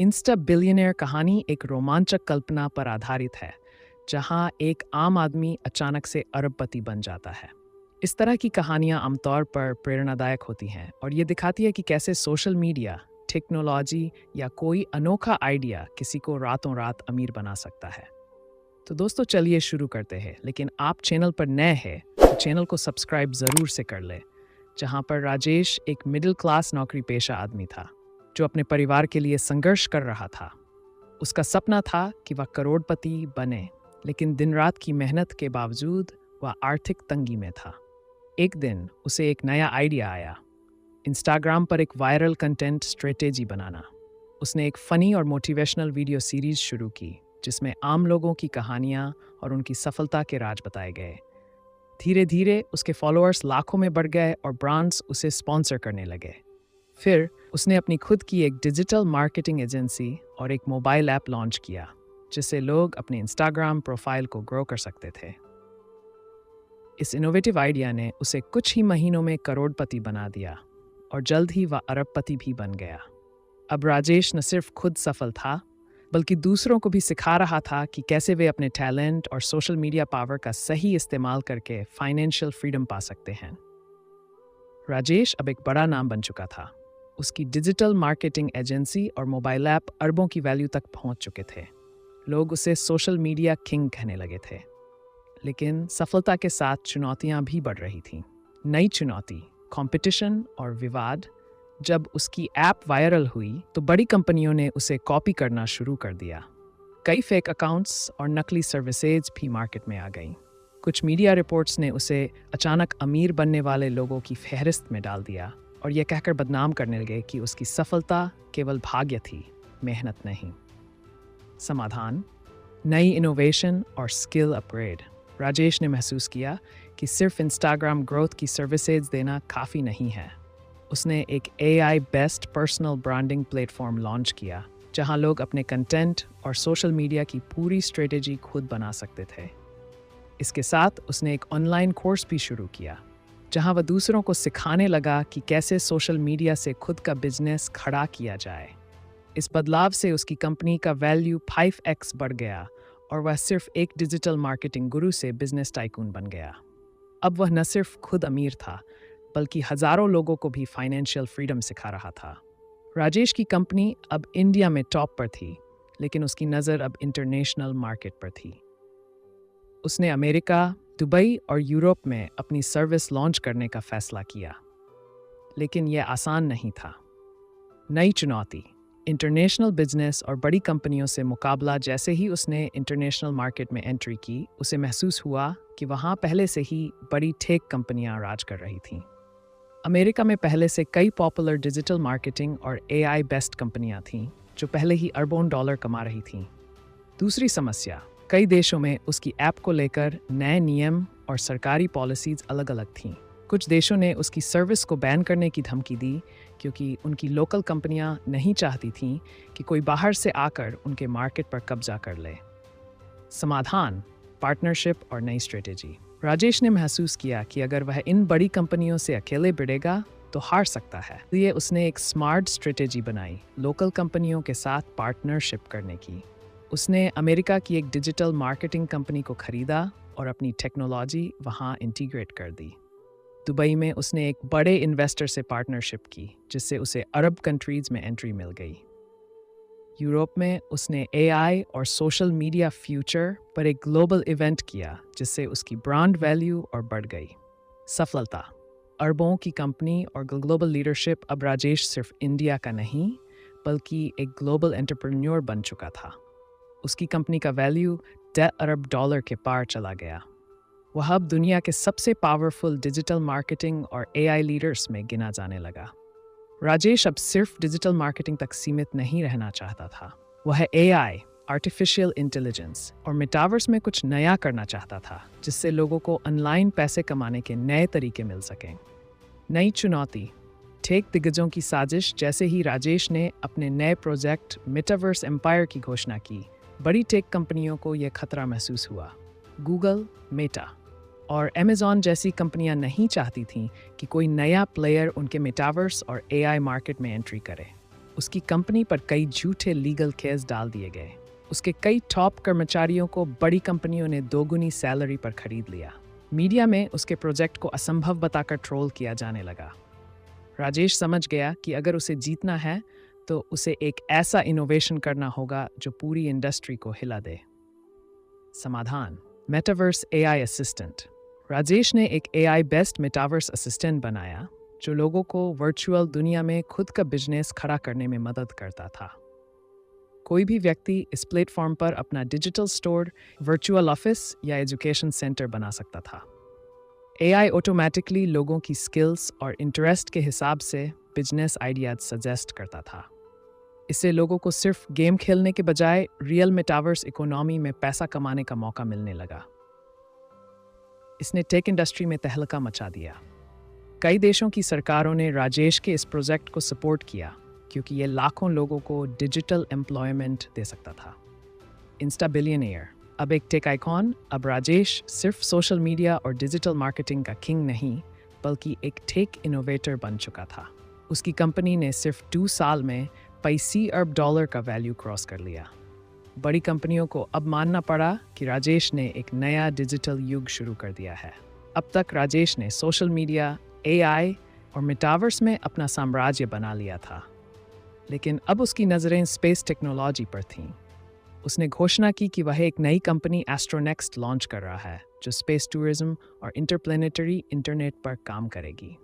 Insta billionaire कहानी एक रोमांचक कल्पना पर आधारित है, जहां एक आम आदमी अचानक से अरबपति बन जाता है। इस तरह की कहानियां आमतौर पर प्रेरणादायक होती हैं और ये दिखाती है कि कैसे सोशल मीडिया, टेक्नोलॉजी या कोई अनोखा आइडिया किसी को रातों रात अमीर बना सकता है। तो दोस्तों चलिए शुरू करते हैं, लेकिन आप चैनल पर नए हैं तो चैनल को सब्सक्राइब ज़रूर से कर लें। जहां पर राजेश एक मिडिल क्लास नौकरी पेशा आदमी था जो अपने परिवार के लिए संघर्ष कर रहा था। उसका सपना था कि वह करोड़पति बने, लेकिन दिन रात की मेहनत के बावजूद वह आर्थिक तंगी में था। एक दिन उसे एक नया आइडिया आया, इंस्टाग्राम पर एक वायरल कंटेंट स्ट्रेटेजी बनाना। उसने एक फ़नी और मोटिवेशनल वीडियो सीरीज शुरू की जिसमें आम लोगों की कहानियाँ और उनकी सफलता के राज बताए गए। धीरे धीरे उसके फॉलोअर्स लाखों में बढ़ गए और ब्रांड्स उसे स्पॉन्सर करने लगे। फिर उसने अपनी खुद की एक डिजिटल मार्केटिंग एजेंसी और एक मोबाइल ऐप लॉन्च किया, जिससे लोग अपने इंस्टाग्राम प्रोफाइल को ग्रो कर सकते थे। इस इनोवेटिव आइडिया ने उसे कुछ ही महीनों में करोड़पति बना दिया और जल्द ही वह अरबपति भी बन गया। अब राजेश न सिर्फ खुद सफल था, बल्कि दूसरों को भी सिखा रहा था कि कैसे वे अपने टैलेंट और सोशल मीडिया पावर का सही इस्तेमाल करके फाइनेंशियल फ्रीडम पा सकते हैं। राजेश अब एक बड़ा नाम बन चुका था। उसकी डिजिटल मार्केटिंग एजेंसी और मोबाइल ऐप अरबों की वैल्यू तक पहुंच चुके थे। लोग उसे सोशल मीडिया किंग कहने लगे थे। लेकिन सफलता के साथ चुनौतियां भी बढ़ रही थीं। नई चुनौती, कंपटीशन और विवाद। जब उसकी ऐप वायरल हुई तो बड़ी कंपनियों ने उसे कॉपी करना शुरू कर दिया। कई फेक अकाउंट्स और नकली सर्विसेज भी मार्केट में आ गईं। कुछ मीडिया रिपोर्ट्स ने उसे अचानक अमीर बनने वाले लोगों की फहरिस्त में डाल दिया और यह कहकर बदनाम करने लगे कि उसकी सफलता केवल भाग्य थी, मेहनत नहीं। समाधान, नई इनोवेशन और स्किल अपग्रेड। राजेश ने महसूस किया कि सिर्फ इंस्टाग्राम ग्रोथ की सर्विसेज देना काफ़ी नहीं है। उसने एक AI based personal branding platform launch किया, जहां लोग अपने कंटेंट और सोशल मीडिया की पूरी स्ट्रेटेजी खुद बना सकते थे। इसके साथ उसने एक ऑनलाइन कोर्स भी शुरू किया, जहां वह दूसरों को सिखाने लगा कि कैसे सोशल मीडिया से खुद का बिजनेस खड़ा किया जाए। इस बदलाव से उसकी कंपनी का वैल्यू 5x बढ़ गया और वह सिर्फ एक डिजिटल मार्केटिंग गुरु से बिजनेस टाइकून बन गया। अब वह न सिर्फ खुद अमीर था, बल्कि हजारों लोगों को भी फाइनेंशियल फ्रीडम सिखा रहा था। राजेश की कंपनी अब इंडिया में टॉप पर थी, लेकिन उसकी नज़र अब इंटरनेशनल मार्केट पर थी। उसने अमेरिका, दुबई और यूरोप में अपनी सर्विस लॉन्च करने का फैसला किया। लेकिन यह आसान नहीं था। नई चुनौती, इंटरनेशनल बिजनेस और बड़ी कंपनियों से मुकाबला। जैसे ही उसने इंटरनेशनल मार्केट में एंट्री की, उसे महसूस हुआ कि वहाँ पहले से ही बड़ी टेक कंपनियां राज कर रही थीं। अमेरिका में पहले से कई पॉपुलर डिजिटल मार्केटिंग और AI बेस्ड कंपनियां थीं, जो पहले ही अरबों डॉलर कमा रही थीं। दूसरी समस्या, कई देशों में उसकी ऐप को लेकर नए नियम और सरकारी पॉलिसीज अलग अलग थीं। कुछ देशों ने उसकी सर्विस को बैन करने की धमकी दी, क्योंकि उनकी लोकल कंपनियां नहीं चाहती थीं कि कोई बाहर से आकर उनके मार्केट पर कब्जा कर ले। समाधान, पार्टनरशिप और नई स्ट्रेटेजी। राजेश ने महसूस किया कि अगर वह इन बड़ी कंपनियों से अकेले भिड़ेगा तो हार सकता है। इसलिए उसने एक स्मार्ट स्ट्रेटेजी बनाई, लोकल कंपनियों के साथ पार्टनरशिप करने की। उसने अमेरिका की एक डिजिटल मार्केटिंग कंपनी को खरीदा और अपनी टेक्नोलॉजी वहां इंटीग्रेट कर दी। दुबई में उसने एक बड़े इन्वेस्टर से पार्टनरशिप की, जिससे उसे अरब कंट्रीज में एंट्री मिल गई। यूरोप में उसने AI और सोशल मीडिया फ्यूचर पर एक ग्लोबल इवेंट किया, जिससे उसकी ब्रांड वैल्यू और बढ़ गई। सफलता, अरबों की कंपनी और ग्लोबल लीडरशिप। अब राजेश सिर्फ इंडिया का नहीं, बल्कि एक ग्लोबल एंटरप्रेन्योर बन चुका था। उसकी कंपनी का वैल्यू 10 अरब डॉलर के पार चला गया। वह अब दुनिया के सबसे पावरफुल डिजिटल मार्केटिंग और AI लीडर्स में गिना जाने लगा। राजेश अब सिर्फ डिजिटल मार्केटिंग तक सीमित नहीं रहना चाहता था। वह AI, आर्टिफिशियल इंटेलिजेंस और मेटावर्स में कुछ नया करना चाहता था, जिससे लोगों को ऑनलाइन पैसे कमाने के नए तरीके मिल सकें। नई चुनौती, टेक दिग्गजों की साजिश। जैसे ही राजेश ने अपने नए प्रोजेक्ट मेटावर्स एम्पायर की घोषणा की, बड़ी टेक कंपनियों को यह खतरा महसूस हुआ। गूगल, मेटा और अमेज़ॉन जैसी कंपनियां नहीं चाहती थीं कि कोई नया प्लेयर उनके मेटावर्स और AI मार्केट में एंट्री करे। उसकी कंपनी पर कई झूठे लीगल केस डाल दिए गए। उसके कई टॉप कर्मचारियों को बड़ी कंपनियों ने दोगुनी सैलरी पर खरीद लिया। मीडिया में उसके प्रोजेक्ट को असंभव बताकर ट्रोल किया जाने लगा। राजेश समझ गया कि अगर उसे जीतना है तो उसे एक ऐसा इनोवेशन करना होगा जो पूरी इंडस्ट्री को हिला दे। समाधान: मेटावर्स एआई असिस्टेंट। राजेश ने एक एआई बेस्ड मेटावर्स असिस्टेंट बनाया जो लोगों को वर्चुअल दुनिया में खुद का बिजनेस खड़ा करने में मदद करता था। कोई भी व्यक्ति इस प्लेटफॉर्म पर अपना डिजिटल स्टोर, वर्चुअल ऑफिस या एजुकेशन सेंटर बना सकता था। एआई ऑटोमेटिकली लोगों की स्किल्स और इंटरेस्ट के हिसाब से बिजनेस आइडियाज सजेस्ट करता था। इससे लोगों को सिर्फ गेम खेलने के बजाय रियल मेटावर्स इकोनॉमी में पैसा कमाने का मौका मिलने लगा। इसने टेक इंडस्ट्री में तहलका मचा दिया। कई देशों की सरकारों ने राजेश के इस प्रोजेक्ट को सपोर्ट किया क्योंकि ये लाखों लोगों को डिजिटल एम्प्लॉयमेंट दे सकता था। इंस्टा बिलियनियर, अब एक टेक आइकॉन, अब राजेश सिर्फ सोशल मीडिया और डिजिटल मार्केटिंग का किंग नहीं बल्कि एक टेक इनोवेटर बन चुका था। उसकी कंपनी ने सिर्फ 2 साल में $50 अरब का वैल्यू क्रॉस कर लिया। बड़ी कंपनियों को अब मानना पड़ा कि राजेश ने एक नया डिजिटल युग शुरू कर दिया है। अब तक राजेश ने सोशल मीडिया, एआई और मेटावर्स में अपना साम्राज्य बना लिया था, लेकिन अब उसकी नज़रें स्पेस टेक्नोलॉजी पर थीं। उसने घोषणा की कि वह एक नई कंपनी एस्ट्रोनेक्स्ट लॉन्च कर रहा है जो स्पेस टूरिज्म और इंटरप्लेनेटरी इंटरनेट पर काम करेगी।